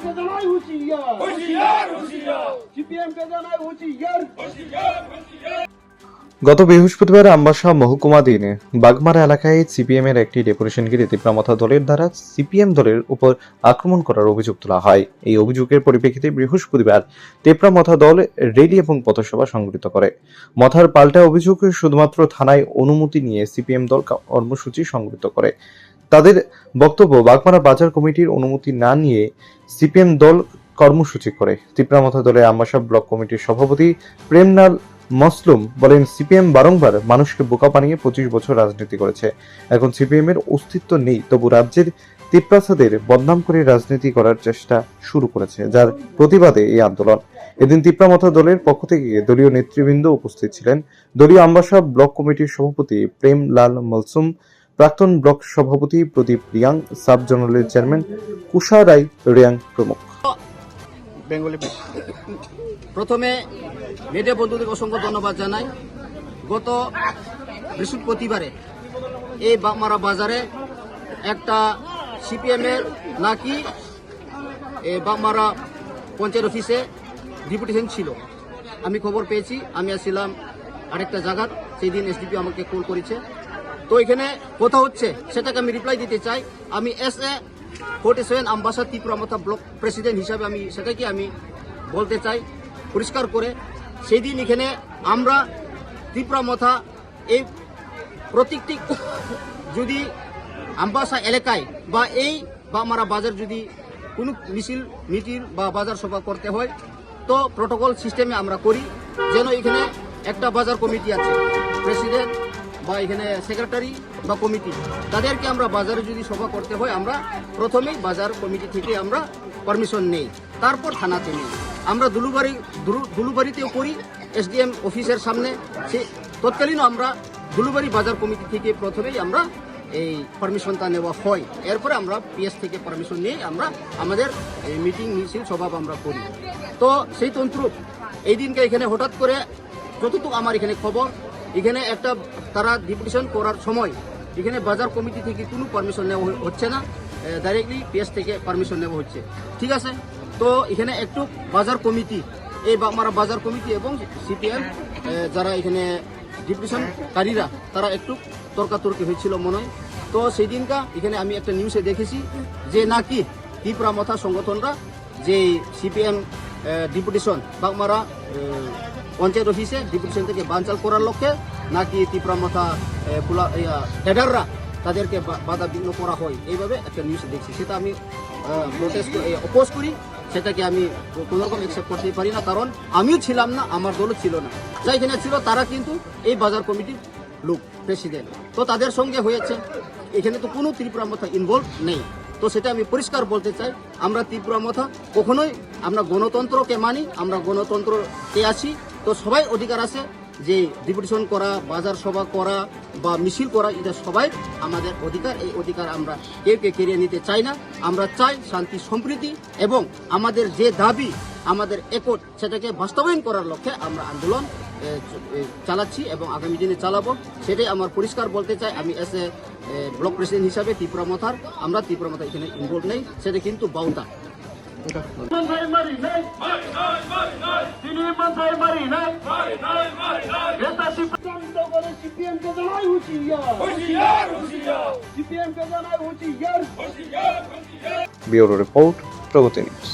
কে জানাই হুঁশিয়ার হুঁশিয়ার হুঁশিয়ার সিপিএম কে জানাই হুঁশিয়ার হুঁশিয়ার হুঁশিয়ার। গত বৃহস্পতিবার আমবাসা মহকুমাধীন বাগমারা এলাকায় সিপিএম এর একটি ডেপুটেশন ঘিরে তীব্রামাথা দলের দ্বারা সিপিএম দলের উপর আক্রমণ করার অভিযোগ তোলা হয়। এই অভিযোগের পরিপ্রেক্ষিতে বৃহস্পতিবার তীব্রামাথা দল রেলি এবং পথসভা সংগঠিত করে। মথার পাল্টা অভিযোগ, শুধুমাত্র থানায় অনুমতি নিয়ে সিপিএম দল কর্মসূচি সংগঠিত করে। তাদের বক্তব্য, বাগমারা বাজার কমিটির অনুমতি না নিয়ে সিপিএম দল কর্মসূচি করে। তীব্রামাথা দলের আমবাসা ব্লক কমিটির সভাপতি প্রেমলাল মসলুম বলেন, সিপিএম বারংবার মানুষকে বোকা বানিয়ে 25 বছর রাজনীতি করেছে। এখন সিপিএম এর অস্তিত্ব নেই, তবু রাজ্যের তিপ্রাসাদের বদনাম করে রাজনীতি করার চেষ্টা শুরু করেছে, যার প্রতিবাদে এই আন্দোলন। এদিন তীব্রামাথা দলের পক্ষ থেকে দলীয় নেতৃবৃন্দ উপস্থিত ছিলেন। দলীয় আমবাসা ব্লক কমিটির সভাপতি প্রেমলাল মলসুম, প্রাক্তন ব্লক সভাপতি প্রদীপ রিয়াং, সাব জোনালের চেয়ারম্যান কুষা রায় রিয়াং প্রমুখ। বেঙ্গলি প্রথমে মিডিয়া বন্ধুদের অসংখ্য ধন্যবাদ জানাই। গত বৃহস্পতিবারে এই বাগমারা বাজারে একটা সিপিএম এর নাকি বাগমারা পঞ্চায়েত অফিসে ডেপুটেশন ছিল। আমি খবর পেয়েছি, আমি আসছিলাম আরেকটা জায়গার, সেই দিন এসডিপি আমাকে কল করেছে। তো এখানে কথা হচ্ছে, সেটাকে আমি রিপ্লাই দিতে চাই। আমি SA47 আমবাসা তীব্রামাথা ব্লক প্রেসিডেন্ট হিসাবে আমি সেটাকে আমি বলতে চাই পরিষ্কার করে। সেই দিন এখানে আমরা তীব্রামাথা এই প্রত্যেকটি যদি আমবাসা এলাকায় বা এই বাগমারা বাজার যদি কোনো মিছিল মিটিং বা বাজার সভা করতে হয়, তো প্রোটোকল সিস্টেমে আমরা করি। যেন এখানে একটা বাজার কমিটি আছে, প্রেসিডেন্ট বা এখানে সেক্রেটারি বা কমিটি, তাদেরকে আমরা বাজারে যদি সভা করতে হয়, আমরা প্রথমেই বাজার কমিটি থেকে আমরা পারমিশন নেই, তারপর থানাতে নেই। আমরা দুলুবাড়িতেও করি, SDM অফিসের সামনে, সে তৎকালীন আমরা দুলুবাড়ি বাজার কমিটি থেকে প্রথমেই আমরা এই পারমিশনটা নেওয়া হয়। এরপরে আমরা PS থেকে পারমিশন নিয়ে আমরা আমাদের মিটিং মিছিল সভা আমরা করি। তো সেই তন্ত্র এই দিনকে এখানে হঠাৎ করে যতটুকু আমার এখানে খবর, এখানে একটা তারা ডেপুটেশন করার সময় এখানে বাজার কমিটি থেকে কোনো পারমিশন নেওয়া হচ্ছে না, ডাইরেক্টলি PS থেকে পারমিশন নেওয়া হচ্ছে। ঠিক আছে, তো এখানে একটু বাজার কমিটি, এই বাগমারা বাজার কমিটি এবং সিপিএম যারা এখানে ডেপুটেশনকারীরা, তারা একটু তর্কাতর্কি হয়েছিল মনে হয়। তো সেই দিনকা এখানে আমি একটা নিউজে দেখেছি যে নাকি তীব্রামাথা সংগঠনরা যে সিপিএম ডেপুটেশন বাগমারা পঞ্চায়েত অফিসে ডেপুটেশন থেকে বানচাল করার লক্ষ্যে নাকি তীব্রামাথা ক্যাডাররা তাদেরকে বাধা বিঘ্ন করা হয়, এইভাবে একটা নিউজ দেখছি। সেটা আমি অপোজ করি, সেটাকে আমি কোনোরকম অ্যাকসেপ্ট করতে পারি না। কারণ আমিও ছিলাম না, আমার দলও ছিল না, যা এখানে ছিল তারা কিন্তু এই বাজার কমিটির লোক, প্রেসিডেন্ট। তো তাদের সঙ্গে হয়েছে, এখানে তো কোনো তীব্রামাথা ইনভলভ নেই। তো সেটা আমি পরিষ্কার বলতে চাই, আমরা তীব্রামাথা কখনোই, আমরা গণতন্ত্রকে মানি, আমরা গণতন্ত্রতে আছি। তো সবাই অধিকার আছে যে ডেপুটেশন করা, বাজার সভা করা বা মিছিল করা, এটা সবাই আমাদের অধিকার। এই অধিকার আমরা কেউ কেড়ে নিতে চাই না। আমরা চাই শান্তি সম্প্রীতি এবং আমাদের যে দাবি, আমাদের একট, সেটাকে বাস্তবায়ন করার লক্ষ্যে আমরা আন্দোলন চালাচ্ছি এবং আগামী দিনে চালাবো। সেটাই আমার পরিষ্কার বলতে চাই। আমি ব্লক প্রেসিডেন্ট হিসাবে তীব্রামাথার, আমরা তীব্রামাথা এখানে ইনভলভ নেই, সেটা কিন্তু বাউতা। সিপিএম কে জানাই হুঁশিয়ার হুঁশিয়ার হুঁশিয়ার সিপিএম কে জানাই হুঁশিয়ার হুঁশিয়ার হুঁশিয়ার। ব্যুরো রিপোর্ট, প্রগতি নিউজ।